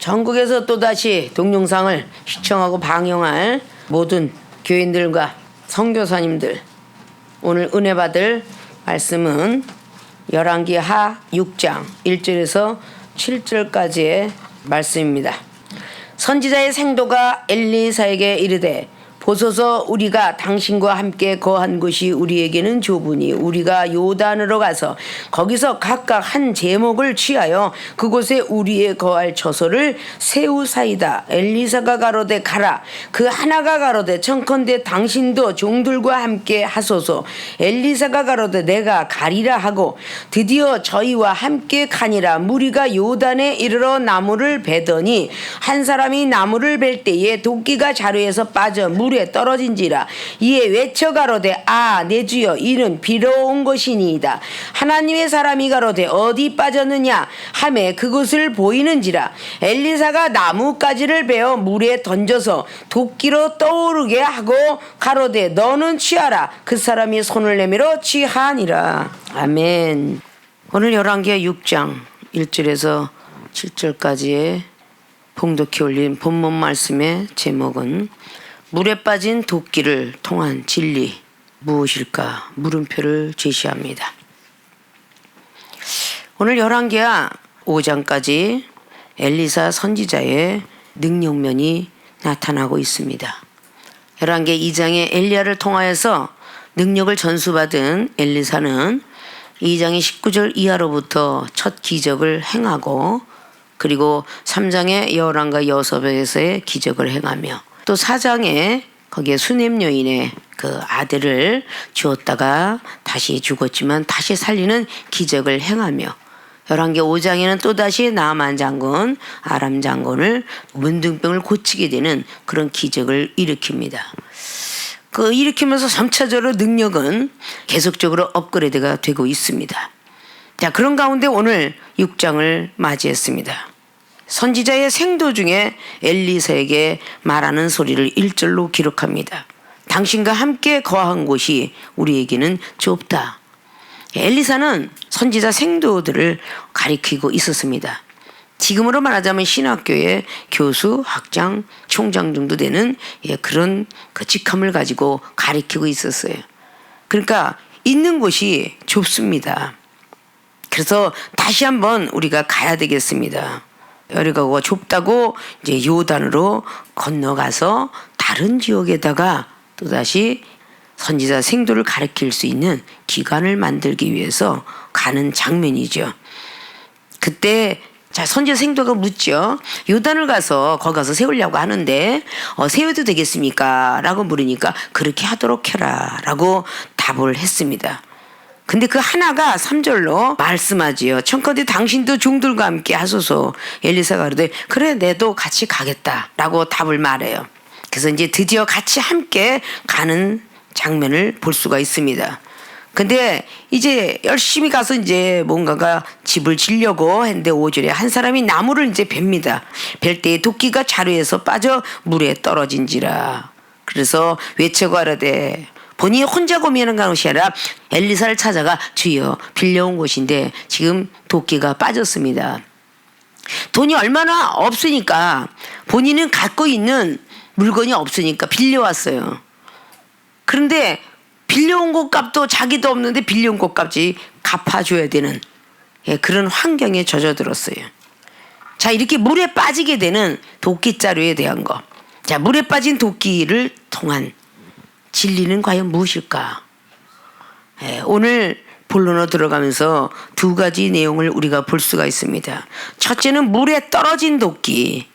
전국에서 또다시 동영상을 시청하고 방영할 모든 교인들과 선교사님들, 오늘 은혜 받을 말씀은 열왕기 하 6장 1절에서 7절까지의 말씀입니다. 선지자의 생도가 엘리사에게 이르되 보소서, 우리가 당신과 함께 거한 곳이 우리에게는 좁으니 우리가 요단으로 가서 거기서 각각 한 제목을 취하여 그곳에 우리의 거할 처소를 세우사이다. 엘리사가 가로되 가라. 그 하나가 가로되 청컨대 당신도 종들과 함께 하소서. 엘리사가 가로되 내가 가리라 하고 드디어 저희와 함께 가니라. 무리가 요단에 이르러 나무를 베더니 한 사람이 나무를 벨 때에 도끼가 자루에서 빠져 물에 떨어진지라. 이에 외쳐 가로되 내 주여, 이는 비로 온 것이니이다. 하나님의 사람이 가로되 어디 빠졌느냐 하매 그곳을 보이는지라. 엘리사가 나무가지를 베어 물에 던져서 도끼로 떠오르게 하고 가로되 너는 취하라. 그 사람이 손을 내밀어 취하니라. 아멘. 오늘 열왕기 6장 1절에서 7절까지의 봉독해 올린 본문 말씀의 제목은 물에 빠진 도끼를 통한 진리 무엇일까? 물음표를 제시합니다. 오늘 열왕기하 5장까지 엘리사 선지자의 능력면이 나타나고 있습니다. 열왕기 2장에 엘리야를 통하여서 능력을 전수받은 엘리사는 2장의 19절 이하로부터 첫 기적을 행하고, 그리고 3장의 여호람과 여호사밧에서의 기적을 행하며, 또 4장에 거기에 수넴 여인의 그 아들을 주었다가 다시 죽었지만 다시 살리는 기적을 행하며, 열왕기 5장에는 또다시 나아만 장군, 아람 장군을 문둥병을 고치게 되는 그런 기적을 일으킵니다. 그 일으키면서 3차적으로 능력은 계속적으로 업그레이드가 되고 있습니다. 자, 그런 가운데 오늘 6장을 맞이했습니다. 선지자의 생도 중에 엘리사에게 말하는 소리를 1절로 기록합니다. 당신과 함께 거한 곳이 우리에게는 좁다. 엘리사는 선지자 생도들을 가리키고 있었습니다. 지금으로 말하자면 신학교의 교수, 학장, 총장 정도 되는 그런 그 직함을 가지고 가리키고 있었어요. 그러니까 있는 곳이 좁습니다. 그래서 다시 한번 우리가 가야 되겠습니다. 여리고가 좁다고 이제 요단으로 건너가서 다른 지역에다가 또다시 선지자 생도를 가리킬 수 있는 기관을 만들기 위해서 가는 장면이죠. 그때 선지자 생도가 묻죠. 요단을 가서 거기 가서 세우려고 하는데 세워도 되겠습니까? 라고 물으니까 그렇게 하도록 해라 라고 답을 했습니다. 근데 그 하나가 3절로 말씀하지요. 청컨대 당신도 종들과 함께 하소서. 엘리사가 그러되 그래, 내도 같이 가겠다 라고 답을 말해요. 그래서 이제 드디어 같이 함께 가는 장면을 볼 수가 있습니다. 근데 이제 열심히 가서 이제 뭔가가 집을 지려고 했는데 5절에 한 사람이 나무를 이제 벨니다. 벨 때에 도끼가 자루에서 빠져 물에 떨어진지라. 그래서 외쳐 가로되, 본인이 혼자 고민하는 것이 아니라 엘리사를 찾아가 주여, 빌려온 곳인데 지금 도끼가 빠졌습니다. 돈이 얼마나 없으니까, 본인은 갖고 있는 물건이 없으니까 빌려왔어요. 그런데 빌려온 곳 값도 자기도 없는데 빌려온 곳 값이 갚아줘야 되는 그런 환경에 젖어들었어요. 자, 이렇게 물에 빠지게 되는 도끼자루에 대한 거. 자, 물에 빠진 도끼를 통한 진리는 과연 무엇일까? 오늘 본론으로 들어가면서 두 가지 내용을 우리가 볼 수가 있습니다. 첫째는 물에 떨어진 도끼,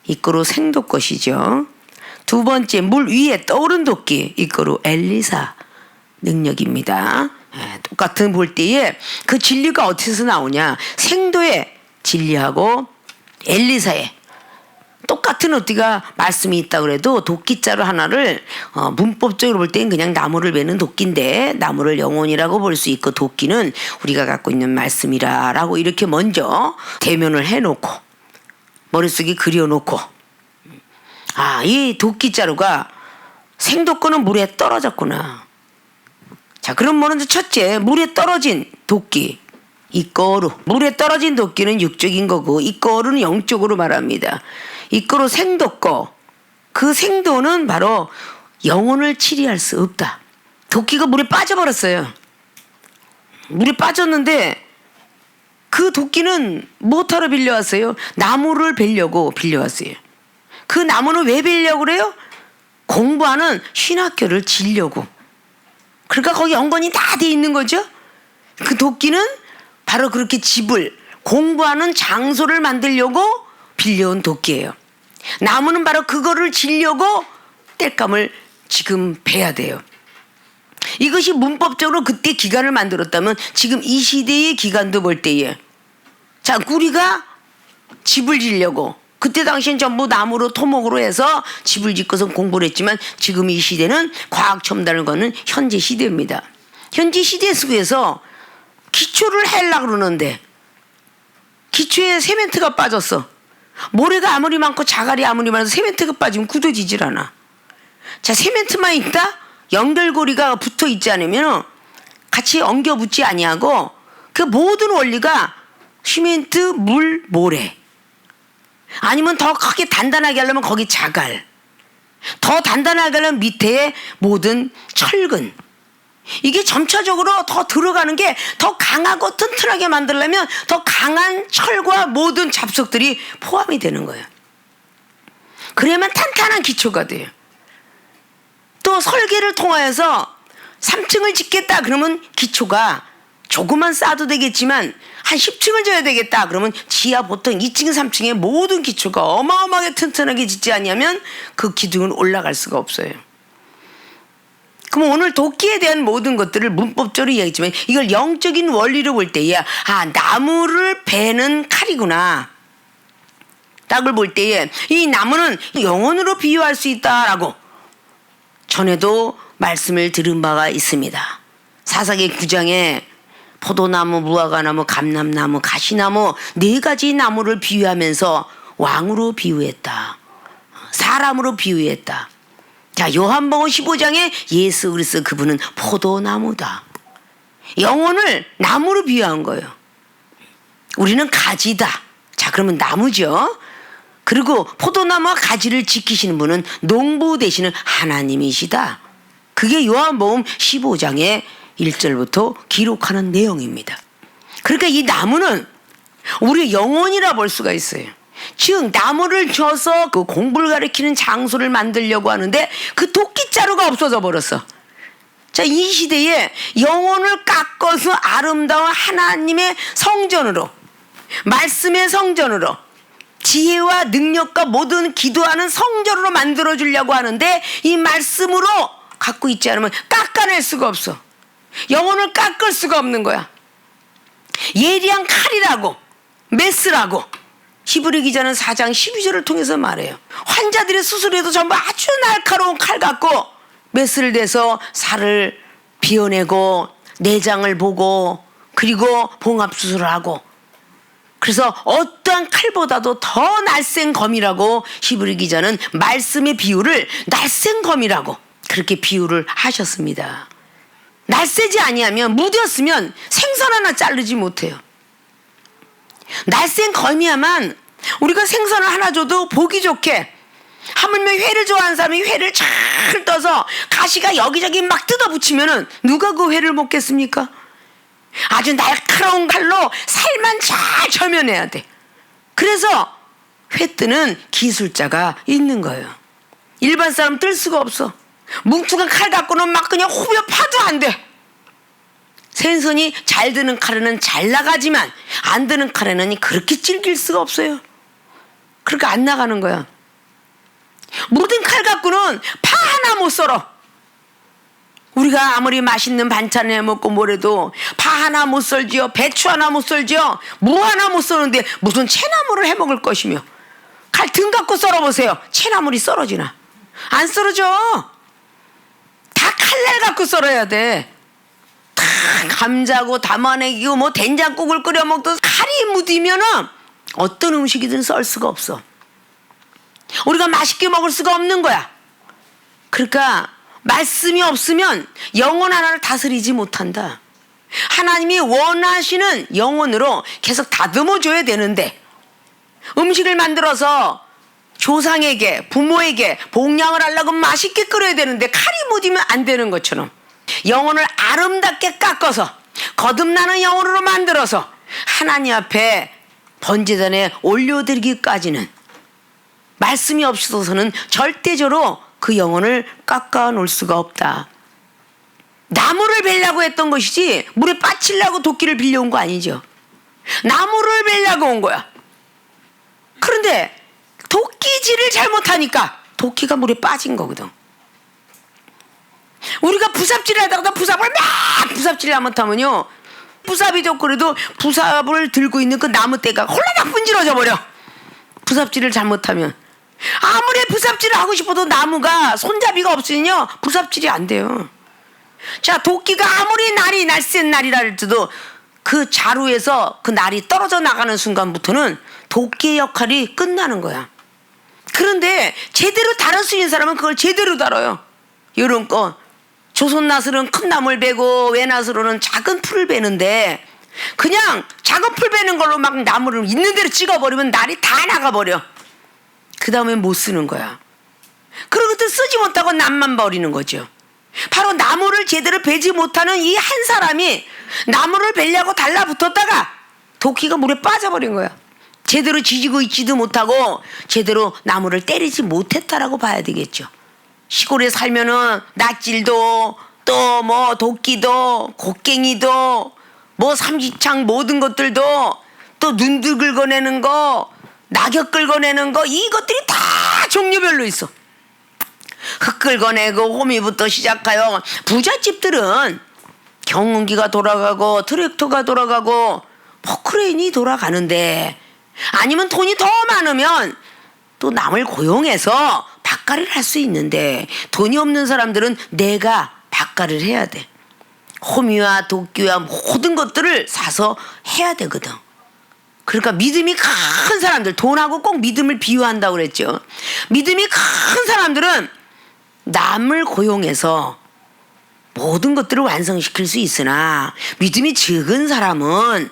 이거로 생도 것이죠. 두 번째, 물 위에 떠오른 도끼, 이거로 엘리사 능력입니다. 똑같은 볼 때에 그 진리가 어디서 나오냐? 생도의 진리하고 엘리사의 똑같은 어디가 말씀이 있다 그래도 도끼자루 하나를 문법적으로 볼 때는 그냥 나무를 베는 도끼인데 나무를 영혼이라고 볼 수 있고 도끼는 우리가 갖고 있는 말씀이라라고 이렇게 먼저 대면을 해놓고 머릿속에 그려놓고, 이 도끼자루가 생도권은 물에 떨어졌구나. 자, 그럼 뭐는 첫째, 물에 떨어진 도끼, 이꼬루. 물에 떨어진 도끼는 육적인 거고 이꼬루는 영적으로 말합니다. 이꼬루 생도꼬. 그 생도는 바로 영혼을 치리할 수 없다. 도끼가 물에 빠져버렸어요. 물에 빠졌는데 그 도끼는 뭐하러 빌려왔어요? 나무를 베려고 빌려왔어요. 그 나무는 왜 베려고 그래요? 공부하는 신학교를 지려고. 그러니까 거기 연관이 다 돼 있는 거죠. 그 도끼는 바로 그렇게 집을, 공부하는 장소를 만들려고 빌려온 도끼예요. 나무는 바로 그거를 지려고 땔감을 지금 베야 돼요. 이것이 문법적으로 그때 기간을 만들었다면 지금 이 시대의 기간도 볼 때에, 자, 우리가 집을 지려고, 그때 당시엔 전부 나무로 토목으로 해서 집을 짓고서 공부를 했지만 지금 이 시대는 과학 첨단을 거는 현재 시대입니다. 현재 시대 속에서 기초를 하려고 그러는데 기초에 세멘트가 빠졌어. 모래가 아무리 많고 자갈이 아무리 많아도 세멘트가 빠지면 굳어지질 않아. 자, 세멘트만 있다? 연결고리가 붙어 있지 않으면 같이 엉겨 붙지 아니하고 그 모든 원리가 시멘트, 물, 모래. 아니면 더 크게 단단하게 하려면 거기 자갈. 더 단단하게 하려면 밑에 모든 철근. 이게 점차적으로 더 들어가는 게 더 강하고 튼튼하게 만들려면 더 강한 철과 모든 잡석들이 포함이 되는 거예요. 그래야만 탄탄한 기초가 돼요. 또 설계를 통하여서 3층을 짓겠다 그러면 기초가 조금만 쌓아도 되겠지만 한 10층을 져야 되겠다 그러면 지하 보통 2층 3층의 모든 기초가 어마어마하게 튼튼하게 짓지 않냐면 그 기둥은 올라갈 수가 없어요. 그럼 오늘 도끼에 대한 모든 것들을 문법적으로 이야기했지만 이걸 영적인 원리로 볼 때에 나무를 베는 칼이구나. 딱을 볼 때에 이 나무는 영혼으로 비유할 수 있다라고 전에도 말씀을 들은 바가 있습니다. 사사기 9장에 포도나무, 무화과나무, 감람나무, 가시나무 4가지 나무를 비유하면서 왕으로 비유했다. 사람으로 비유했다. 자, 요한복음 15장에 예수 그리스도 그분은 포도나무다. 영혼을 나무로 비유한 거예요. 우리는 가지다. 자, 그러면 나무죠. 그리고 포도나무와 가지를 지키시는 분은 농부 되시는 하나님이시다. 그게 요한복음 15장의 1절부터 기록하는 내용입니다. 그러니까 이 나무는 우리의 영혼이라 볼 수가 있어요. 즉 나무를 쳐서 그 공부를 가리키는 장소를 만들려고 하는데 그 도끼자루가 없어져 버렸어. 자, 이 시대에 영혼을 깎아서 아름다운 하나님의 성전으로, 말씀의 성전으로, 지혜와 능력과 모든 기도하는 성전으로 만들어주려고 하는데 이 말씀으로 갖고 있지 않으면 깎아낼 수가 없어. 영혼을 깎을 수가 없는 거야. 예리한 칼이라고, 메스라고 히브리 기자는 4장 12절을 통해서 말해요. 환자들의 수술에도 전부 아주 날카로운 칼 갖고 메스를 대서 살을 비워내고 내장을 보고 그리고 봉합수술을 하고, 그래서 어떠한 칼보다도 더 날쌘 검이라고 히브리 기자는 말씀의 비유를 날쌘 검이라고 그렇게 비유를 하셨습니다. 날쌘지 아니하면 무뎠으면 생선 하나 자르지 못해요. 날쌘 검이야만 우리가 생선을 하나 줘도 보기 좋게, 하물며 회를 좋아하는 사람이 회를 잘 떠서 가시가 여기저기 막 뜯어붙이면은 누가 그 회를 먹겠습니까? 아주 날카로운 칼로 살만 잘 절면해야 돼. 그래서 회 뜨는 기술자가 있는 거예요. 일반 사람 뜰 수가 없어. 뭉툭한 칼 갖고는 막 그냥 후벼 파도 안 돼. 생선이 잘 드는 칼에는 잘 나가지만 안 드는 칼에는 그렇게 질길 수가 없어요. 그러니까 안 나가는 거야. 모든 칼 갖고는 파 하나 못 썰어. 우리가 아무리 맛있는 반찬을 해먹고 뭐래도 파 하나 못 썰지요, 배추 하나 못 썰지요, 무 하나 못 썰는데 무슨 채나물을 해먹을 것이며. 칼 등 갖고 썰어보세요. 채나물이 썰어지나? 안 썰어져. 다 칼날 갖고 썰어야 돼. 다 감자고 담아내기고 뭐 된장국을 끓여 먹던 칼이 묻으면은 어떤 음식이든 썰 수가 없어. 우리가 맛있게 먹을 수가 없는 거야. 그러니까 말씀이 없으면 영혼 하나를 다스리지 못한다. 하나님이 원하시는 영혼으로 계속 다듬어 줘야 되는데, 음식을 만들어서 조상에게, 부모에게 봉양을 하려고 맛있게 끓여야 되는데 칼이 묻으면 안 되는 것처럼, 영혼을 아름답게 깎아서 거듭나는 영혼으로 만들어서 하나님 앞에 번제단에 올려드리기까지는 말씀이 없어서는 절대적으로 그 영혼을 깎아 놓을 수가 없다. 나무를 베려고 했던 것이지 물에 빠치려고 도끼를 빌려온 거 아니죠. 나무를 베려고 온 거야. 그런데 도끼질을 잘못하니까 도끼가 물에 빠진 거거든. 우리가 부삽질을 하다가 부삽을 막 부삽질을 잘못하면요, 부삽이 좋고 그래도 부삽을 들고 있는 그 나무대가 홀라당 분질러져 버려. 부삽질을 잘못하면. 아무리 부삽질을 하고 싶어도 나무가 손잡이가 없으면요 부삽질이 안 돼요. 자, 도끼가 아무리 날쌘 날이라 할지도 그 자루에서 그 날이 떨어져 나가는 순간부터는 도끼의 역할이 끝나는 거야. 그런데 제대로 다룰 수 있는 사람은 그걸 제대로 다뤄요. 이런 거 조선낫으로는 큰 나무를 베고 외낫으로는 작은 풀을 베는데, 그냥 작은 풀 베는 걸로 막 나무를 있는 대로 찍어버리면 날이 다 나가버려. 그 다음에 못 쓰는 거야. 그런 것도 쓰지 못하고 남만 버리는 거죠. 바로 나무를 제대로 베지 못하는 이 한 사람이 나무를 베려고 달라붙었다가 도끼가 물에 빠져버린 거야. 제대로 지지고 있지도 못하고 제대로 나무를 때리지 못했다라고 봐야 되겠죠. 시골에 살면은 낫질도 또 뭐 도끼도 곡괭이도 뭐 삼지창 모든 것들도 또 눈들 긁어내는 거, 낙엽 긁어내는 거, 이것들이 다 종류별로 있어. 흙 긁어내고 호미부터 시작하여 부잣집들은 경운기가 돌아가고 트랙터가 돌아가고 포크레인이 돌아가는데, 아니면 돈이 더 많으면 또 남을 고용해서 밭갈이를 할 수 있는데, 돈이 없는 사람들은 내가 밭갈이를 해야 돼. 호미와 도끼와 모든 것들을 사서 해야 되거든. 그러니까 믿음이 큰 사람들, 돈하고 꼭 믿음을 비유한다고 그랬죠. 믿음이 큰 사람들은 남을 고용해서 모든 것들을 완성시킬 수 있으나, 믿음이 적은 사람은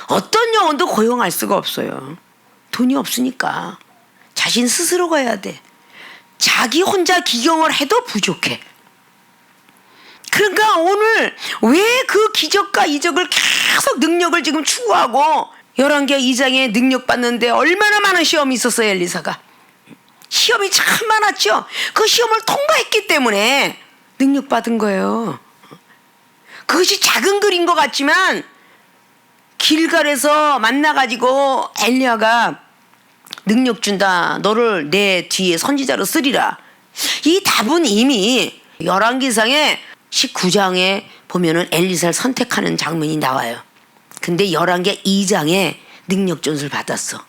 어떤 영혼도 고용할 수가 없어요. 돈이 없으니까 자신 스스로가 해야 돼. 자기 혼자 기경을 해도 부족해. 그러니까 오늘 왜 그 기적과 이적을 계속 능력을 지금 추구하고 11개 2장에 능력 받는데 얼마나 많은 시험이 있었어요. 엘리사가 시험이 참 많았죠. 그 시험을 통과했기 때문에 능력 받은 거예요. 그것이 작은 글인 것 같지만 길갈에서 만나가지고 엘리야가 능력 준다, 너를 내 뒤에 선지자로 쓰리라, 이 답은 이미 열왕기상의 19장에 보면은 엘리사를 선택하는 장면이 나와요. 근데 열왕기 2장에 능력 전수를 받았어.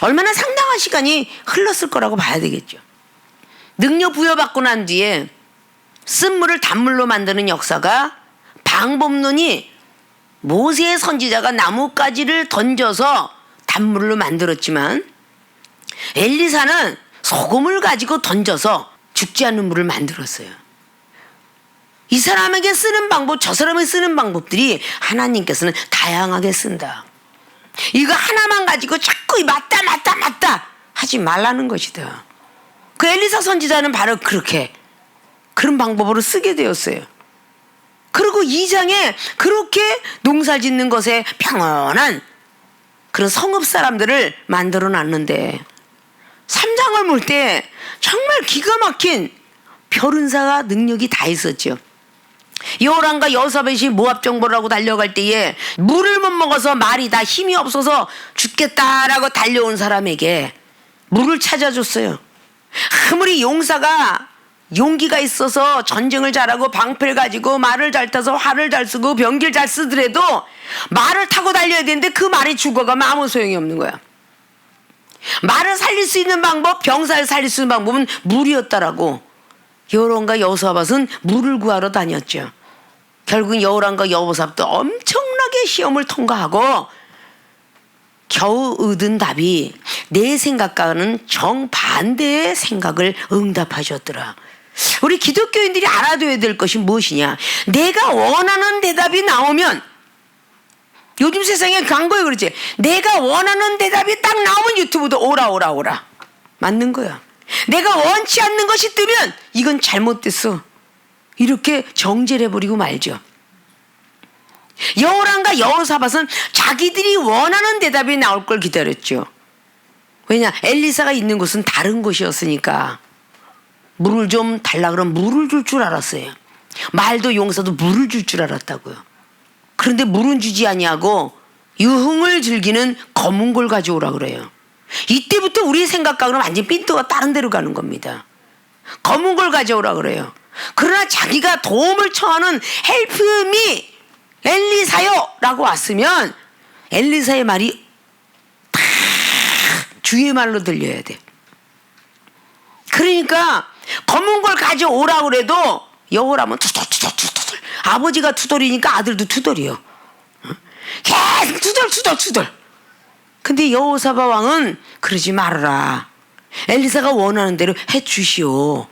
얼마나 상당한 시간이 흘렀을 거라고 봐야 되겠죠. 능력 부여받고 난 뒤에 쓴물을 단물로 만드는 역사가, 방법론이 모세의 선지자가 나뭇가지를 던져서 단물로 만들었지만, 엘리사는 소금을 가지고 던져서 죽지 않는 물을 만들었어요. 이 사람에게 쓰는 방법, 저 사람에게 쓰는 방법들이 하나님께서는 다양하게 쓴다. 이거 하나만 가지고 자꾸 맞다 하지 말라는 것이다. 그 엘리사 선지자는 바로 그렇게 그런 방법으로 쓰게 되었어요. 그리고 2장에 그렇게 농사 짓는 것에 평온한 그런 성읍 사람들을 만들어 놨는데, 3장을 물 때 정말 기가 막힌 별은사가 능력이 다 있었죠. 여호람과 여호사밧이 모압 정벌을 하고 달려갈 때에 물을 못 먹어서 말이 다 힘이 없어서 죽겠다라고 달려온 사람에게 물을 찾아줬어요. 아무리 용사가 용기가 있어서 전쟁을 잘하고 방패를 가지고 말을 잘 타서 활을 잘 쓰고 병기를 잘 쓰더라도 말을 타고 달려야 되는데 그 말이 죽어가면 아무 소용이 없는 거야. 말을 살릴 수 있는 방법, 병사를 살릴 수 있는 방법은 물이었다라고 여호람과 여호사밧은 물을 구하러 다녔죠. 결국 여호람과 여호사밧도 엄청나게 시험을 통과하고 겨우 얻은 답이 내 생각과는 정반대의 생각을 응답하셨더라. 우리 기독교인들이 알아둬야 될 것이 무엇이냐? 내가 원하는 대답이 나오면 요즘 세상에 광고에 그러지. 내가 원하는 대답이 딱 나오면 유튜브도 오라. 맞는 거야. 내가 원치 않는 것이 뜨면 이건 잘못됐어. 이렇게 정죄를 해버리고 말죠. 여호람과 여호사밧은 자기들이 원하는 대답이 나올 걸 기다렸죠. 왜냐? 엘리사가 있는 곳은 다른 곳이었으니까. 물을 좀 달라 그러면 물을 줄 줄 알았어요. 말도 용사도 물을 줄 줄 알았다고요. 그런데 물은 주지 아니하고 유흥을 즐기는 검은 골 가져오라 그래요. 이때부터 우리의 생각과는 완전 핀도가 다른 데로 가는 겁니다. 검은 걸 가져오라 그래요. 그러나 자기가 도움을 청하는 헬프 미 엘리사요 라고 왔으면 엘리사의 말이 다 주의 말로 들려야 돼. 그러니까 검은 걸 가져오라 그래도 여호람은 투덜 아버지가 투덜이니까 아들도 투덜이요. 계속 투덜. 근데 여호사밧 왕은 그러지 말아라. 엘리사가 원하는 대로 해주시오.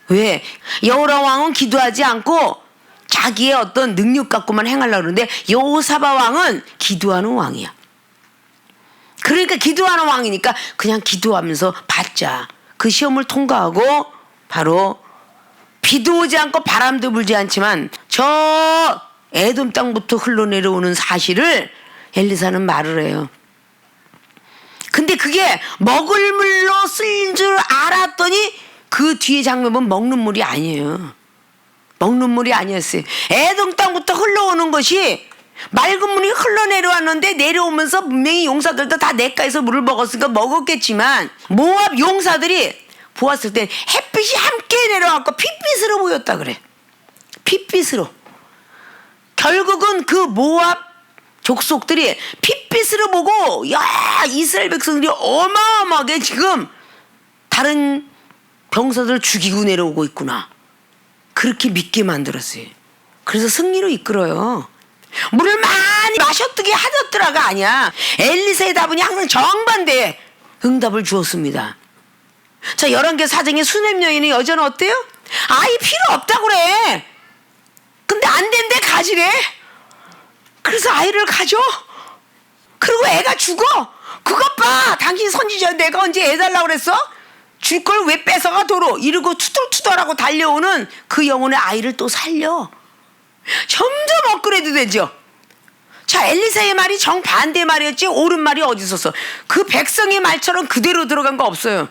왜? 여호람 왕은 기도하지 않고 자기의 어떤 능력 갖고만 행하려고 그러는데 여호사밧 왕은 기도하는 왕이야. 그러니까 기도하는 왕이니까 그냥 기도하면서 받자. 그 시험을 통과하고 바로 비도 오지 않고 바람도 불지 않지만 저 에돔 땅부터 흘러내려오는 사실을 엘리사는 말을 해요. 근데 그게 먹을 물로 쓸 줄 알았더니 그 뒤에 장면은 먹는 물이 아니에요. 먹는 물이 아니었어요. 에돔 땅부터 흘러오는 것이 맑은 물이 흘러내려왔는데 내려오면서 분명히 용사들도 다 냇가에서 물을 먹었으니까 먹었겠지만 모압 용사들이 보았을 때 햇빛이 함께 내려왔고 핏빛으로 보였다 그래. 핏빛으로. 결국은 그 모압 족속들이 핏빛으로 보고 야 이스라엘 백성들이 어마어마하게 지금 다른 병사들을 죽이고 내려오고 있구나. 그렇게 믿게 만들었어요. 그래서 승리로 이끌어요. 물을 많이 마셨더게 하셨더라가 아니야. 엘리사의 답은 항상 정반대의 응답을 주었습니다. 자, 11개 사정의 수냄 여인의 여자는 어때요? 아이 필요 없다고 그래. 근데 안 된대 가지래. 그래서 아이를 가져. 그리고 애가 죽어. 그것 봐. 당신 선지자 내가 언제 애 달라고 그랬어? 줄 걸 왜 뺏어가 도로. 이러고 투덜투덜하고 달려오는 그 영혼의 아이를 또 살려. 점점 업그레이드 되죠. 자, 엘리사의 말이 정반대 말이었지 옳은 말이 어디 있었어. 그 백성의 말처럼 그대로 들어간 거 없어요.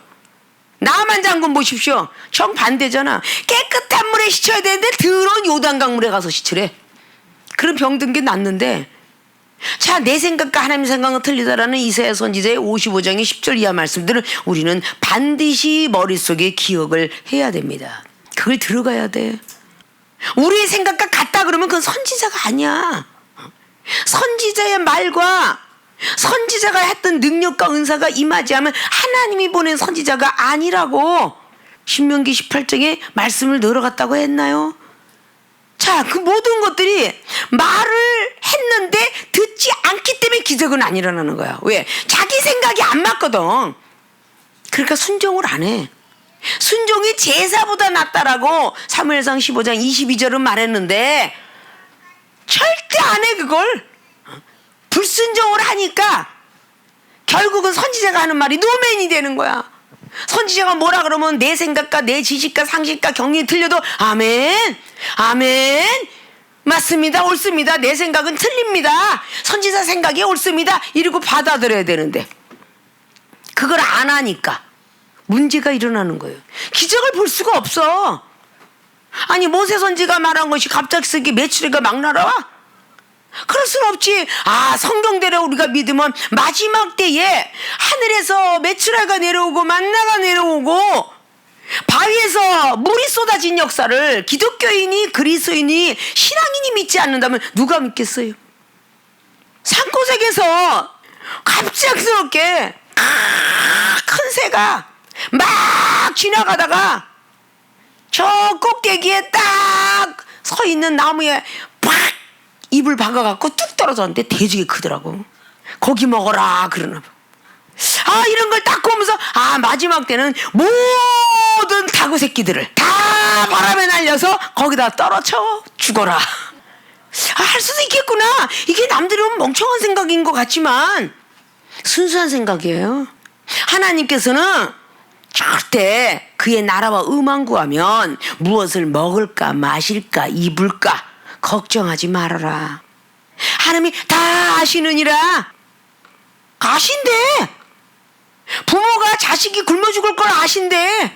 나만 장군 보십시오. 정반대잖아. 깨끗한 물에 씻어야 되는데 더러운 요단강물에 가서 씻으래. 그런 병든 게 낫는데. 자, 내 생각과 하나님 생각은 틀리다라는 이사야 선지자의 55장의 10절 이하 말씀들을 우리는 반드시 머릿속에 기억을 해야 됩니다. 그걸 들어가야 돼. 우리의 생각과 같다 그러면 그건 선지자가 아니야. 선지자의 말과 선지자가 했던 능력과 은사가 임하지 않으면 하나님이 보낸 선지자가 아니라고 신명기 18장에 말씀을 늘어갔다고 했나요? 자, 그 모든 것들이 말을 했는데 듣지 않기 때문에 기적은 안 일어나는 거야. 왜? 자기 생각이 안 맞거든. 그러니까 순종을 안 해. 순종이 제사보다 낫다라고 사무엘상 15장 22절은 말했는데 절대 안 해 그걸. 불순종을 하니까 결국은 선지자가 하는 말이 노맨이 되는 거야. 선지자가 뭐라 그러면 내 생각과 내 지식과 상식과 경륜이 틀려도 아멘 맞습니다 옳습니다 내 생각은 틀립니다 선지자 생각이 옳습니다 이러고 받아들여야 되는데 그걸 안 하니까 문제가 일어나는 거예요. 기적을 볼 수가 없어. 아니 모세 선지가 말한 것이 갑작스럽게 메추리가 막 날아와? 그럴 순 없지. 아, 성경대로 우리가 믿으면 마지막 때에 하늘에서 메추라가 내려오고 만나가 내려오고 바위에서 물이 쏟아진 역사를 기독교인이 그리스도인이 신앙인이 믿지 않는다면 누가 믿겠어요? 산고색에서 갑작스럽게 큰 새가 막 지나가다가 저 꼭대기에 딱 서 있는 나무에 팍 입을 박아갖고 뚝 떨어졌는데 대지게 크더라고. 고기 먹어라 그러나 봐. 아, 이런 걸 딱 보면서 아, 마지막 때는 모든 타구 새끼들을 다 바람에 날려서 거기다 떨어져 죽어라. 할 수도 있겠구나. 이게 남들이 보면 멍청한 생각인 것 같지만 순수한 생각이에요. 하나님께서는 절대 그의 나라와 의만 구하면 무엇을 먹을까 마실까 입을까 걱정하지 말아라. 하나님이 다 아시느니라. 아신대. 부모가 자식이 굶어 죽을 걸 아신대.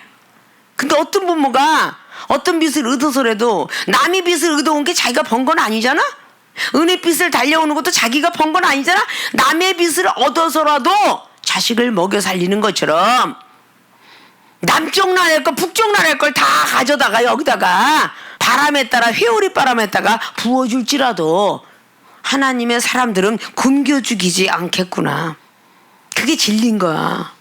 근데 어떤 부모가 어떤 빚을 얻어서라도 남의 빚을 얻어온 게 자기가 번 건 아니잖아. 은혜빚을 달려오는 것도 자기가 번 건 아니잖아. 남의 빚을 얻어서라도 자식을 먹여 살리는 것처럼 남쪽 나라의 걸 북쪽 나라의 걸 다 가져다가 여기다가 바람에 따라 회오리 바람에 따라 부어줄지라도 하나님의 사람들은 굶겨 죽이지 않겠구나. 그게 진리인 거야.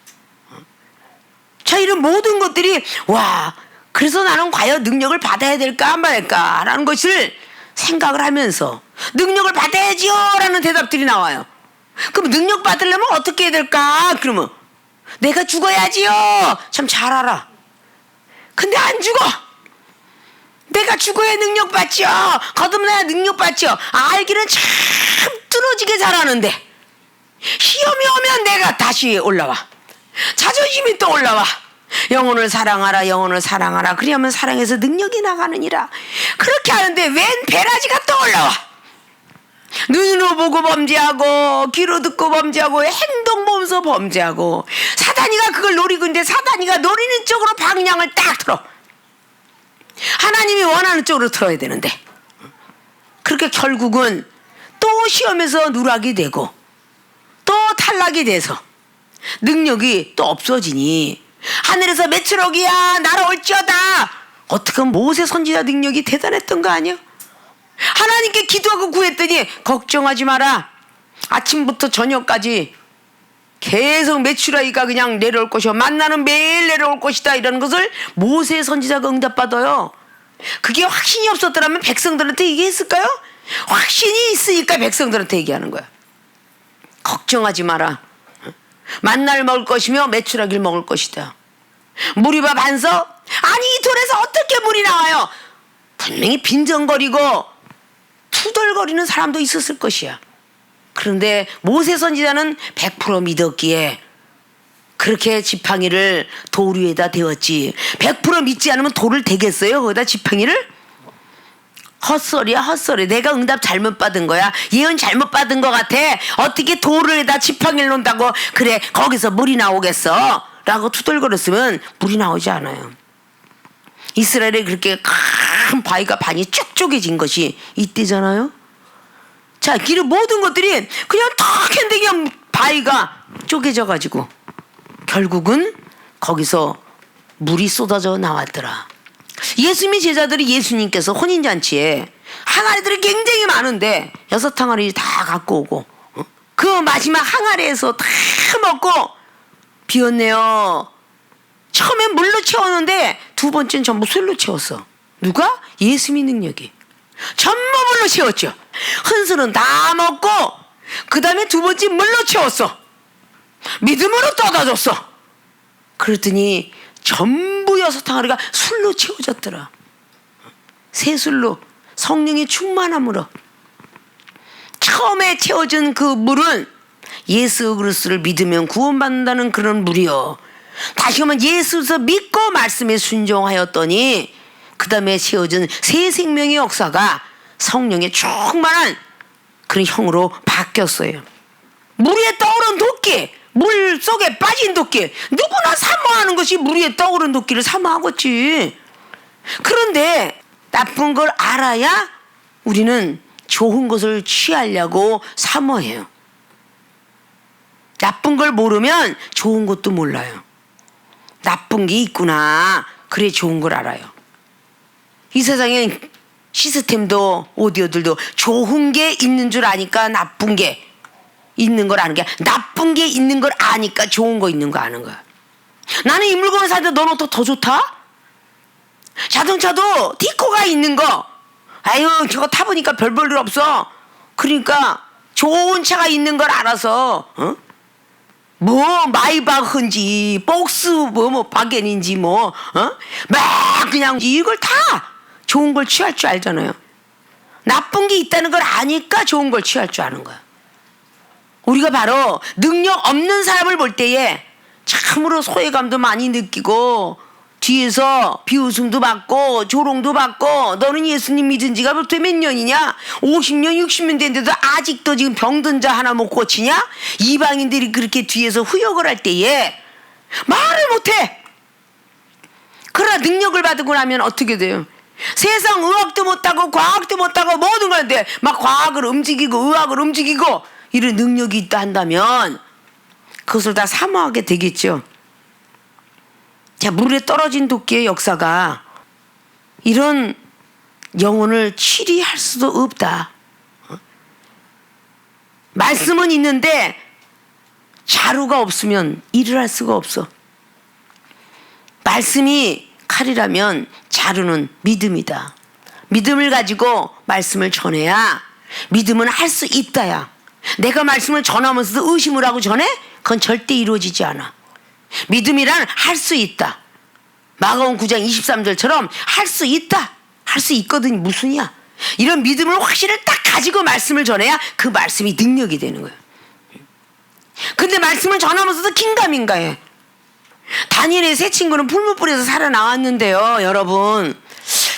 자, 이런 모든 것들이 와, 그래서 나는 과연 능력을 받아야 될까 말까 라는 것을 생각을 하면서 능력을 받아야지요 라는 대답들이 나와요. 그럼 능력 받으려면 어떻게 해야 될까? 그러면 내가 죽어야지요. 참 잘 알아. 근데 안 죽어. 내가 죽어야 능력 받지요. 거듭나야 능력 받지요. 알기는 참 뚫어지게 잘하는데 시험이 오면 내가 다시 올라와. 자존심이 또 올라와. 영혼을 사랑하라 영혼을 사랑하라. 그리하면 사랑해서 능력이 나가느니라. 그렇게 하는데 웬 배라지가 또 올라와. 눈으로 보고 범죄하고 귀로 듣고 범죄하고 행동 보면서 범죄하고 사단이가 그걸 노리고 있는데 사단이가 노리는 쪽으로 방향을 딱 틀어. 하나님이 원하는 쪽으로 틀어야 되는데 그렇게 결국은 또 시험에서 누락이 되고 또 탈락이 돼서 능력이 또 없어지니 하늘에서 메추라기야 날아올지어다. 어떻게 모세 선지자 능력이 대단했던 거 아니야? 하나님께 기도하고 구했더니 걱정하지 마라. 아침부터 저녁까지 계속 메추라기가 그냥 내려올 것이요 만나는 매일 내려올 것이다. 이런 것을 모세 선지자가 응답받아요. 그게 확신이 없었더라면 백성들한테 얘기했을까요? 확신이 있으니까 백성들한테 얘기하는 거야. 걱정하지 마라. 만나를 먹을 것이며 메추라기를 먹을 것이다. 무리밥 반석? 아니 이 돌에서 어떻게 물이 나와요? 분명히 빈정거리고 투덜거리는 사람도 있었을 것이야. 그런데 모세 선지자는 100% 믿었기에 그렇게 지팡이를 돌 위에다 대었지. 100% 믿지 않으면 돌을 대겠어요? 거기다 지팡이를? 헛소리야 헛소리. 내가 응답 잘못 받은 거야. 예언 잘못 받은 것 같아. 어떻게 돌에다 지팡이를 놓는다고. 그래 거기서 물이 나오겠어? 라고 투덜거렸으면 물이 나오지 않아요. 이스라엘에 그렇게 큰 바위가 반이 쭉 쪼개진 것이 이때잖아요. 자, 이런 모든 것들이 그냥 탁 했는데 그냥 바위가 쪼개져가지고 결국은 거기서 물이 쏟아져 나왔더라. 예수님의 제자들이 예수님께서 혼인잔치에 항아리들이 굉장히 많은데 6항아리 다 갖고 오고 그 마지막 항아리에서 다 먹고 비었네요. 처음엔 물로 채웠는데 두 번째는 전부 술로 채웠어. 누가? 예수님의 능력이. 전부 물로 채웠죠. 흔수는 다 먹고 그 다음에 두 번째 물로 채웠어. 믿음으로 떠다줬어. 그랬더니 전부 6항아리가 술로 채워졌더라. 새술로 성령의 충만함으로. 처음에 채워진 그 물은 예수 그리스도를 믿으면 구원받는다는 그런 물이요. 다시 오면 예수에서 믿고 말씀에 순종하였더니 그 다음에 채워진 새 생명의 역사가 성령의 충만한 그런 형으로 바뀌었어요. 물 위에 떠오른 도끼, 물 속에 빠진 도끼, 누구나 사모하는 것이 물 위에 떠오른 도끼를 사모하겠지. 그런데 나쁜 걸 알아야 우리는 좋은 것을 취하려고 사모해요. 나쁜 걸 모르면 좋은 것도 몰라요. 나쁜 게 있구나. 그래 좋은 걸 알아요. 이 세상에 시스템도 오디오들도 좋은 게 있는 줄 아니까 나쁜 게 있는 걸 아는 게 나쁜 게 있는 걸 아니까 좋은 거 있는 거 아는 거야. 나는 이 물건을 사는데 너는 더 좋다? 자동차도 디코가 있는 거 아유 저거 타보니까 별 볼 일 없어. 그러니까 좋은 차가 있는 걸 알아서 뭐 마이바흐인지 복스 뭐 바겐인지 막 그냥 이걸 다 좋은 걸 취할 줄 알잖아요. 나쁜 게 있다는 걸 아니까 좋은 걸 취할 줄 아는 거야. 우리가 바로 능력 없는 사람을 볼 때에 참으로 소외감도 많이 느끼고 뒤에서 비웃음도 받고 조롱도 받고 너는 예수님 믿은 지가 벌써 몇 년이냐? 50년 60년 됐는데도 아직도 지금 병든 자 하나 못 고치냐? 이방인들이 그렇게 뒤에서 후욕을 할 때에 말을 못해. 그러나 능력을 받고 나면 어떻게 돼요? 세상 의학도 못하고 과학도 못하고 모든 걸 돼. 막 과학을 움직이고 의학을 움직이고 이런 능력이 있다 한다면 그것을 다 사모하게 되겠죠. 자, 물에 떨어진 도끼의 역사가 이런 영혼을 치리할 수도 없다. 말씀은 있는데 자루가 없으면 일을 할 수가 없어. 말씀이 칼이라면 자루는 믿음이다. 믿음을 가지고 말씀을 전해야 믿음은 할 수 있다야. 내가 말씀을 전하면서도 의심을 하고 전해? 그건 절대 이루어지지 않아. 믿음이란 할 수 있다. 마가복음 9장 23절처럼 할 수 있다. 할 수 있거든. 무슨이야. 이런 믿음을 확신을 딱 가지고 말씀을 전해야 그 말씀이 능력이 되는 거야. 근데 말씀을 전하면서도 긴가민가해. 다니엘의 세 친구는 풀무불에서 살아나왔는데요. 여러분,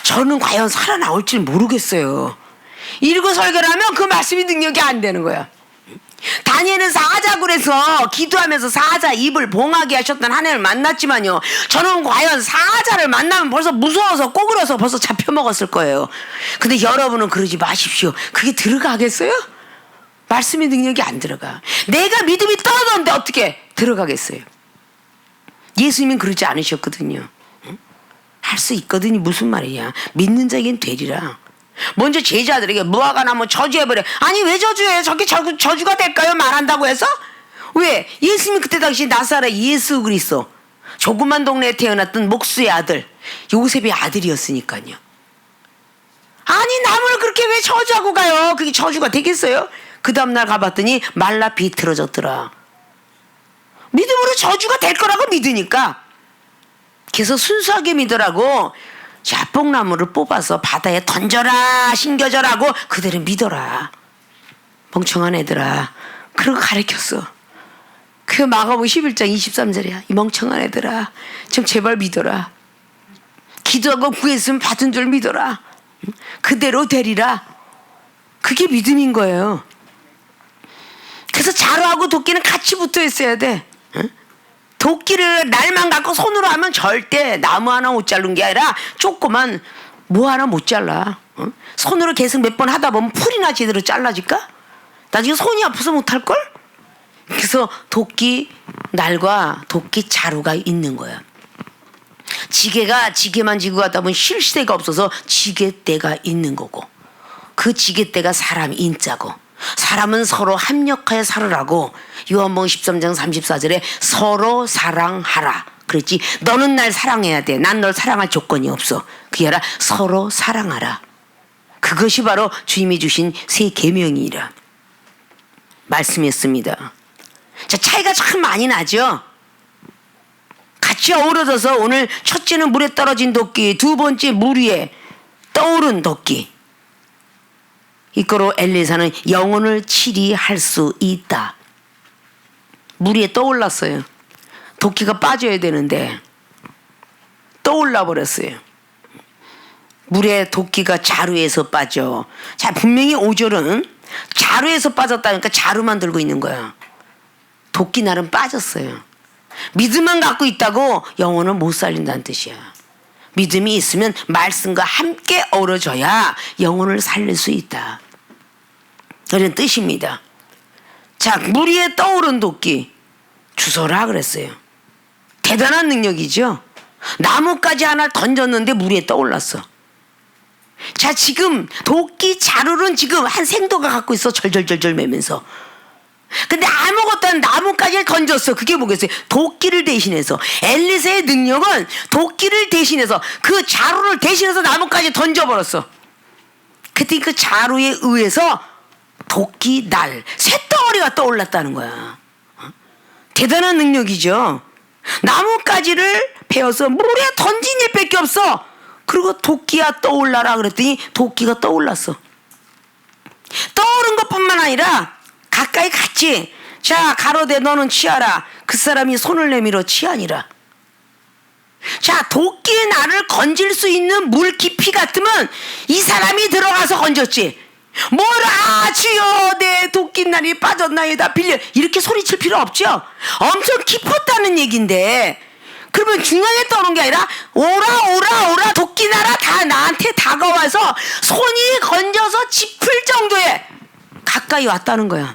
저는 과연 살아나올 줄 모르겠어요. 이러고 설교를 하면 그 말씀이 능력이 안 되는 거야. 다니엘은 사자굴에서 기도하면서 사자 입을 봉하게 하셨던 하나님을 만났지만요, 저는 과연 사자를 만나면 벌써 무서워서 꼬그려서 벌써 잡혀먹었을 거예요. 근데 여러분은 그러지 마십시오. 그게 들어가겠어요? 말씀의 능력이 안 들어가. 내가 믿음이 떨어졌는데 어떻게 들어가겠어요? 예수님은 그러지 않으셨거든요. 할 수 있거든요. 무슨 말이야. 믿는 자에겐 되리라. 먼저 제자들에게 무화과나무 뭐 저주해버려. 아니 왜 저주해? 저게 저주가 될까요? 말한다고 해서? 왜? 예수님이 그때 당시 나사렛 예수 그리스도 조그만 동네에 태어났던 목수의 아들 요셉의 아들이었으니까요. 아니 나무를 그렇게 왜 저주하고 가요? 그게 저주가 되겠어요? 그 다음날 가봤더니 말라 비틀어졌더라. 믿음으로 저주가 될 거라고 믿으니까 그래서 순수하게 믿으라고 자뽕나무를 뽑아서 바다에 던져라 신겨져라고 그대로 믿어라. 멍청한 애들아. 그러고 가르쳤어. 그 마가복음 11장 23절이야. 이 멍청한 애들아 좀 제발 믿어라. 기도하고 구했으면 받은 줄 믿어라. 그대로 되리라. 그게 믿음인 거예요. 그래서 자루하고 도끼는 같이 붙어 있어야 돼. 도끼를 날만 갖고 손으로 하면 절대 나무 하나 못 자른 게 아니라 조그만 뭐 하나 못 잘라. 손으로 계속 몇 번 하다 보면 풀이나 제대로 잘라질까? 나중에 손이 아파서 못할걸? 그래서 도끼 날과 도끼 자루가 있는 거야. 지게가 지게만 지고 가다 보면 쉴 시대가 없어서 지게대가 있는 거고, 그 지게대가 사람 인자고, 사람은 서로 합력하여 살으라고 요한복음 13장 34절에 서로 사랑하라 그랬지. 너는 날 사랑해야 돼. 난 널 사랑할 조건이 없어. 그게 아니라 서로 사랑하라. 그것이 바로 주님이 주신 새 계명이라 말씀이었습니다. 자, 차이가 참 많이 나죠. 같이 어우러져서 오늘 첫째는 물에 떨어진 도끼, 두 번째 물 위에 떠오른 도끼. 이거로 엘리사는 영혼을 치리할 수 있다. 물 위에 떠올랐어요. 도끼가 빠져야 되는데 떠올라 버렸어요. 물에 도끼가 자루에서 빠져. 자, 분명히 5절은 자루에서 빠졌다니까 자루만 들고 있는 거야. 도끼 날은 빠졌어요. 믿음만 갖고 있다고 영혼을 못 살린다는 뜻이야. 믿음이 있으면 말씀과 함께 어우러져야 영혼을 살릴 수 있다. 그런 뜻입니다. 자, 물 위에 떠오른 도끼 주워라 그랬어요. 대단한 능력이죠. 나뭇가지 하나를 던졌는데 물 위에 떠올랐어. 자, 지금 도끼 자루는 지금 한 생도가 갖고 있어. 절절절절 매면서. 근데 아무것도 안 나뭇가지를 던졌어. 그게 뭐겠어요? 도끼를 대신해서. 엘리사의 능력은 도끼를 대신해서 그 자루를 대신해서 나뭇가지 던져버렸어. 그때 그 자루에 의해서 도끼 날 쇳덩어리가 떠올랐다는 거야. 대단한 능력이죠. 나뭇가지를 베어서 물에 던진 일밖에 없어. 그리고 도끼야 떠올라라 그랬더니 도끼가 떠올랐어. 것뿐만 아니라 가까이 갔지. 자, 가로되 너는 취하라. 그 사람이 손을 내밀어 취하니라. 자, 도끼 나를 건질 수 있는 물 깊이 같으면 이 사람이 들어가서 건졌지. 뭐라 주여 내 도끼날이 빠졌나이다 빌려 이렇게 소리칠 필요 없죠. 엄청 깊었다는 얘긴데, 그러면 중앙에 떠오른 게 아니라 오라 도끼나라 다 나한테 다가와서 손이 건져서 짚을 정도에 가까이 왔다는 거야.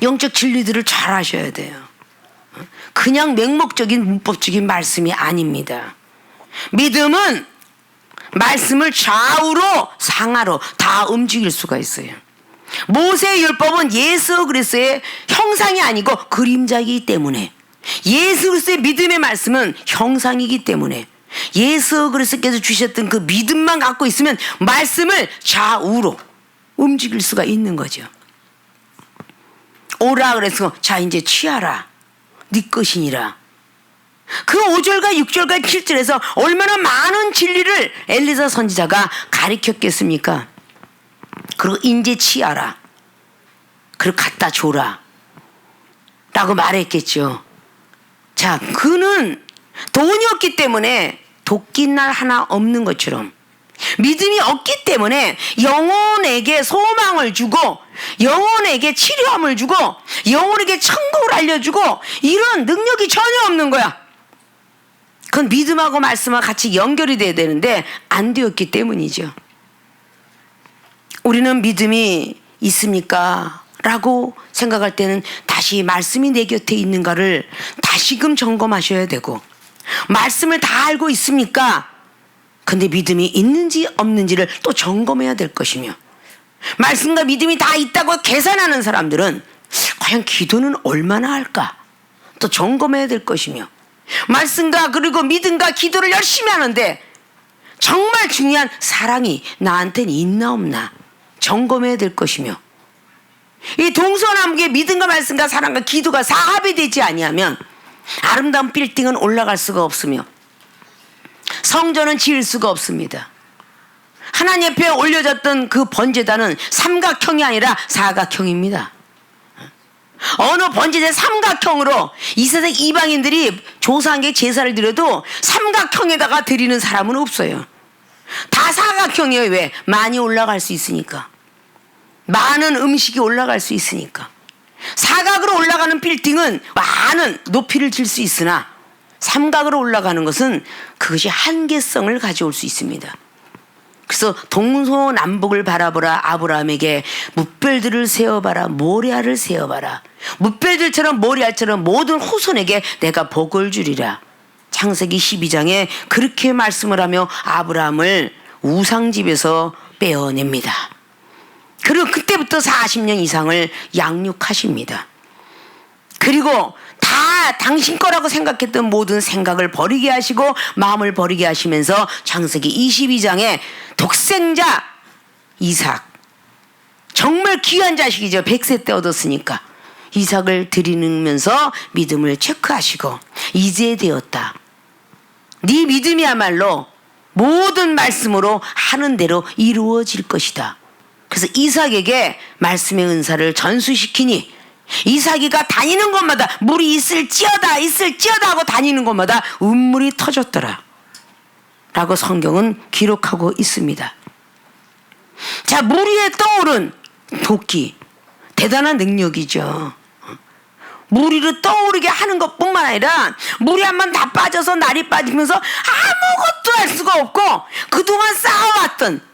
영적 진리들을 잘 아셔야 돼요. 그냥 맹목적인 문법적인 말씀이 아닙니다. 믿음은 말씀을 좌우로 상하로 다 움직일 수가 있어요. 모세의 율법은 예수 그리스도의 형상이 아니고 그림자이기 때문에, 예수 그리스도의 믿음의 말씀은 형상이기 때문에 예수 그리스도께서 주셨던 그 믿음만 갖고 있으면 말씀을 좌우로 움직일 수가 있는 거죠. 오라 그래서 자 이제 취하라. 네 것이니라. 그 5절과 6절과 7절에서 얼마나 많은 진리를 엘리사 선지자가 가르쳤겠습니까? 그리고 이제 취하라. 그리고 갖다 줘라. 라고 말했겠죠. 자, 그는 돈이 없기 때문에 도끼날 하나 없는 것처럼, 믿음이 없기 때문에 영혼에게 소망을 주고 영혼에게 치료함을 주고 영혼에게 천국을 알려주고 이런 능력이 전혀 없는 거야. 그건 믿음하고 말씀하고 같이 연결이 돼야 되는데 안 되었기 때문이죠. 우리는 믿음이 있습니까? 라고 생각할 때는 다시 말씀이 내 곁에 있는가를 다시금 점검하셔야 되고, 말씀을 다 알고 있습니까? 근데 믿음이 있는지 없는지를 또 점검해야 될 것이며, 말씀과 믿음이 다 있다고 계산하는 사람들은 과연 기도는 얼마나 할까? 또 점검해야 될 것이며, 말씀과 그리고 믿음과 기도를 열심히 하는데 정말 중요한 사랑이 나한테는 있나 없나 점검해야 될 것이며, 이 동서남북의 믿음과 말씀과 사랑과 기도가 사합이 되지 아니하면 아름다운 빌딩은 올라갈 수가 없으며 성전은 지을 수가 없습니다. 하나님 앞에 올려졌던 그 번제단은 삼각형이 아니라 사각형입니다. 어느 번제단 삼각형으로 이 세상 이방인들이 조상에게 제사를 드려도 삼각형에다가 드리는 사람은 없어요. 다 사각형이에요. 왜? 많이 올라갈 수 있으니까. 많은 음식이 올라갈 수 있으니까. 사각으로 올라가는 빌딩은 많은 높이를 질 수 있으나 삼각으로 올라가는 것은 그것이 한계성을 가져올 수 있습니다. 그래서 동서남북을 바라보라. 아브라함에게 뭇별들을 세어봐라. 모래알을 세어봐라. 뭇별들처럼 모래알처럼 모든 후손에게 내가 복을 주리라. 창세기 12장에 그렇게 말씀을 하며 아브라함을 우상집에서 빼어냅니다. 그리고 그때부터 40년 이상을 양육하십니다. 그리고 다 당신 거라고 생각했던 모든 생각을 버리게 하시고 마음을 버리게 하시면서 창세기 22장에 독생자 이삭, 정말 귀한 자식이죠. 100세 때 얻었으니까 이삭을 드리면서 믿음을 체크하시고 이제 되었다. 네 믿음이야말로 모든 말씀으로 하는 대로 이루어질 것이다. 그래서 이삭에게 말씀의 은사를 전수시키니 이삭이가 다니는 곳마다 물이 있을지어다 하고 다니는 곳마다 운물이 터졌더라 라고 성경은 기록하고 있습니다. 자, 물 위에 떠오른 도끼, 대단한 능력이죠. 물 위로 떠오르게 하는 것뿐만 아니라 물이 한번 다 빠져서 날이 빠지면서 아무것도 할 수가 없고 그동안 쌓아왔던,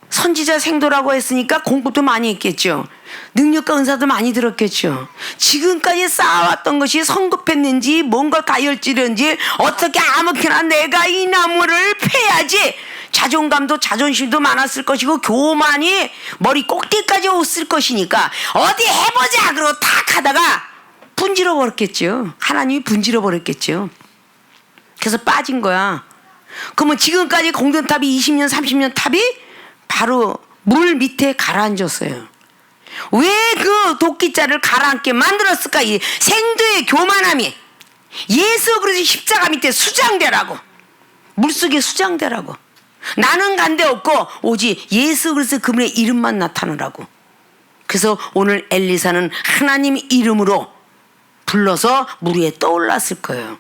선지자 생도라고 했으니까 공부도 많이 했겠죠. 능력과 은사도 많이 들었겠죠. 지금까지 쌓아왔던 것이 성급했는지 뭔가 가열지는지 어떻게 아무렇게나 내가 이 나무를 패야지, 자존감도 자존심도 많았을 것이고 교만이 머리 꼭대기까지 왔을 것이니까 어디 해보자 그러고 탁 하다가 분질러 버렸겠죠. 하나님이 분질러 버렸겠죠. 그래서 빠진 거야. 그러면 지금까지 공든탑이 20년 30년 탑이 바로 물 밑에 가라앉았어요. 왜 그 도끼자를 가라앉게 만들었을까? 이 생도의 교만함이 예수 그리스도 십자가 밑에 수장되라고, 물속에 수장되라고. 나는 간데 없고 오직 예수 그리스도 그분의 이름만 나타내라고. 그래서 오늘 엘리사는 하나님 이름으로 불러서 물 위에 떠올랐을 거예요.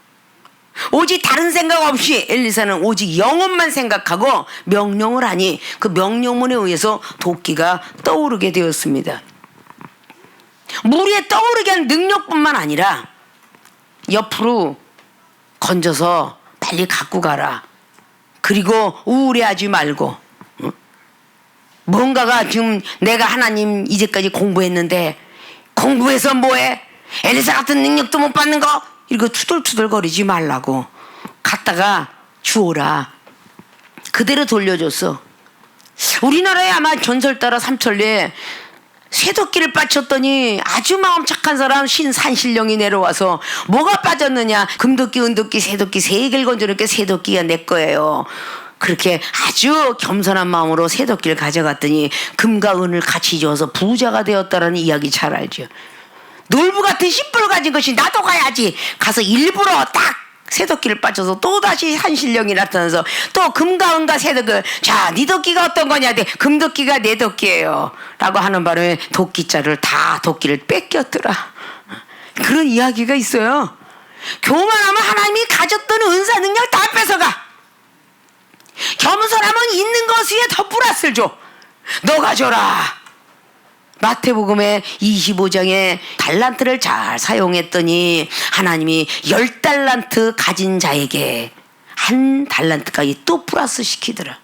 오직 다른 생각 없이 엘리사는 오직 영혼만 생각하고 명령을 하니 그 명령문에 의해서 도끼가 떠오르게 되었습니다. 물 위에 떠오르게 한 능력뿐만 아니라 옆으로 건져서 빨리 갖고 가라. 그리고 우울해하지 말고, 뭔가가 지금 내가 하나님 이제까지 공부했는데 공부해서 뭐해? 엘리사 같은 능력도 못 받는 거? 이거 투덜투덜거리지 말라고 갖다가 주오라. 그대로 돌려줬어. 우리나라에 아마 전설 따라 삼천리에 쇠도끼를 빠쳤더니 아주 마음 착한 사람 산신령이 내려와서 뭐가 빠졌느냐, 금도끼 은도끼 쇠도끼 세 개를 건져놓게 쇠도끼가 내 거예요. 그렇게 아주 겸손한 마음으로 쇠도끼를 가져갔더니 금과 은을 같이 줘서 부자가 되었다라는 이야기 잘 알죠. 놀부 같은 신불 가진 것이 나도 가야지 가서 일부러 딱 쇠도끼를 빠져서 또다시 한신령이 나타나서 또 금과 은과 쇠도끼, 자, 네 도끼가 어떤 거냐? 금도끼가 내 도끼예요 라고 하는 바람에 도끼자를 다 도끼를 뺏겼더라. 그런 이야기가 있어요. 교만하면 하나님이 가졌던 은사 능력 다 뺏어가. 겸손하면 있는 것 위에 더 플러스를 줘. 너 가져라. 마태복음의 25장에 달란트를 잘 사용했더니 하나님이 10달란트 가진 자에게 1달란트까지 또 플러스 시키더라.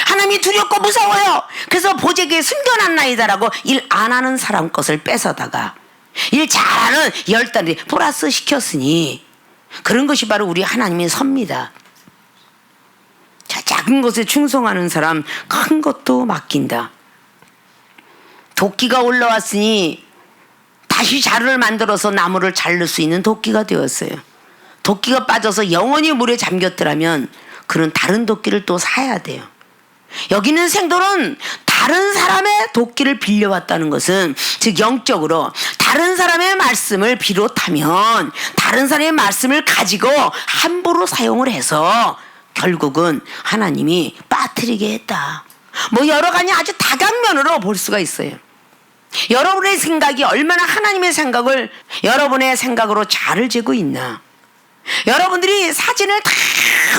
하나님이 두렵고 무서워요. 그래서 보재기에 숨겨놨나이다라고 일 안 하는 사람 것을 뺏어다가 일 잘하는 10달란트 플러스 시켰으니 그런 것이 바로 우리 하나님의 섭니다. 자, 작은 것에 충성하는 사람 큰 것도 맡긴다. 도끼가 올라왔으니 다시 자루를 만들어서 나무를 자를 수 있는 도끼가 되었어요. 도끼가 빠져서 영원히 물에 잠겼더라면 그는 다른 도끼를 또 사야 돼요. 여기 있는 생도는 다른 사람의 도끼를 빌려왔다는 것은 즉 영적으로 다른 사람의 말씀을 비롯하면 다른 사람의 말씀을 가지고 함부로 사용을 해서 결국은 하나님이 빠뜨리게 했다. 뭐 여러 가지 아주 다각면으로 볼 수가 있어요. 여러분의 생각이 얼마나 하나님의 생각을 여러분의 생각으로 잘 재고 있나. 여러분들이 사진을 다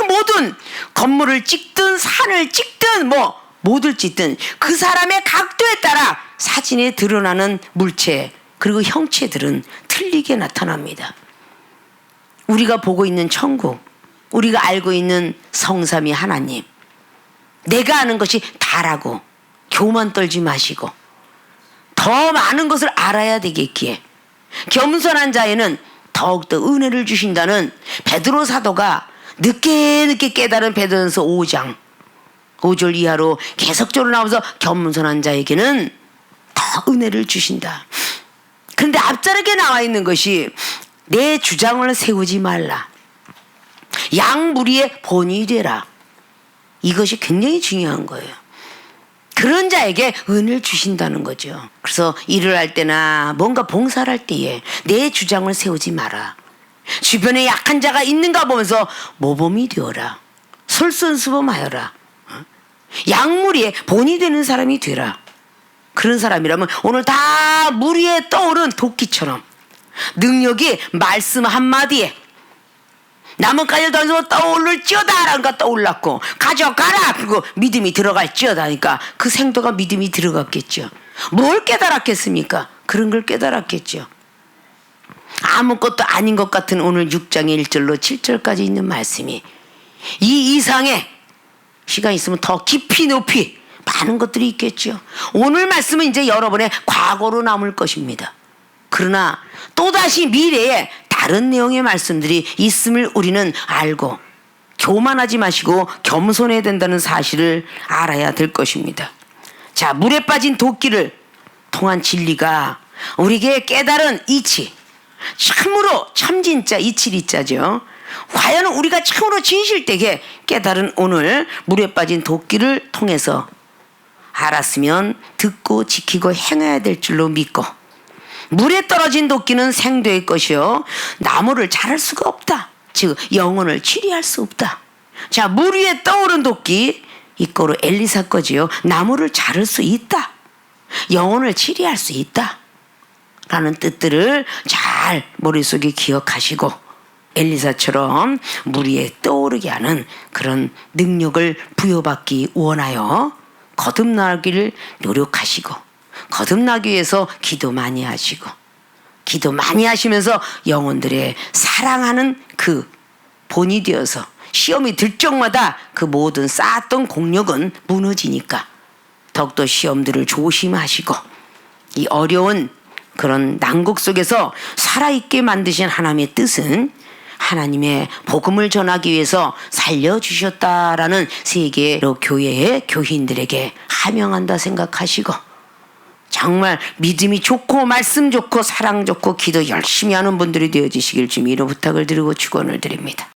모든 건물을 찍든 산을 찍든 뭐 뭐를 찍든 그 사람의 각도에 따라 사진에 드러나는 물체 그리고 형체들은 틀리게 나타납니다. 우리가 보고 있는 천국, 우리가 알고 있는 성삼위 하나님, 내가 아는 것이 다라고 교만 떨지 마시고 더 많은 것을 알아야 되겠기에 겸손한 자에는 더욱더 은혜를 주신다는 베드로 사도가 늦게 깨달은 베드로전서 5장 5절 이하로 계속적으로 나오면서 겸손한 자에게는 더 은혜를 주신다. 그런데 앞자락에 나와 있는 것이 내 주장을 세우지 말라. 양무리의 본이 되라. 이것이 굉장히 중요한 거예요. 그런 자에게 은혜를 주신다는 거죠. 그래서 일을 할 때나 뭔가 봉사를 할 때에 내 주장을 세우지 마라. 주변에 약한 자가 있는가 보면서 모범이 되어라. 솔선수범하여라. 양무리의 본이 되는 사람이 되라. 그런 사람이라면 오늘 다 물 위에 떠오른 도끼처럼 능력이 말씀 한마디에 나뭇가지를 던져서 떠올를지어다 라니까 떠올랐고 가져가라 그리고 믿음이 들어갈지어다 하니까 그 생도가 믿음이 들어갔겠죠. 뭘 깨달았겠습니까? 그런 걸 깨달았겠죠. 아무것도 아닌 것 같은 오늘 6장의 1절로 7절까지 있는 말씀이 이 이상의 시간 있으면 더 깊이 높이 많은 것들이 있겠죠. 오늘 말씀은 이제 여러분의 과거로 남을 것입니다. 그러나 또다시 미래에 다른 내용의 말씀들이 있음을 우리는 알고 교만하지 마시고 겸손해야 된다는 사실을 알아야 될 것입니다. 자, 물에 빠진 도끼를 통한 진리가 우리에게 깨달은 이치, 참으로 참진짜 이치리짜죠. 과연 우리가 참으로 진실되게 깨달은 오늘 물에 빠진 도끼를 통해서 알았으면 듣고 지키고 행해야 될 줄로 믿고 물에 떨어진 도끼는 생도의 것이요 나무를 자를 수가 없다. 즉 영혼을 치리할 수 없다. 자, 물 위에 떠오른 도끼 이거로 엘리사 거지요. 나무를 자를 수 있다. 영혼을 치리할 수 있다 라는 뜻들을 잘 머릿속에 기억하시고 엘리사처럼 물 위에 떠오르게 하는 그런 능력을 부여받기 원하여 거듭나기를 노력하시고, 거듭나기 위해서 기도 많이 하시고, 기도 많이 하시면서 영혼들의 사랑하는 그 본이 되어서 시험이 들 적마다 그 모든 쌓았던 공력은 무너지니까 더욱더 시험들을 조심하시고, 이 어려운 그런 난국 속에서 살아있게 만드신 하나님의 뜻은 하나님의 복음을 전하기 위해서 살려주셨다라는 세계로 교회의 교인들에게 하명한다 생각하시고, 정말 믿음이 좋고 말씀 좋고 사랑 좋고 기도 열심히 하는 분들이 되어주시길 주님으로 부탁을 드리고 축원을 드립니다.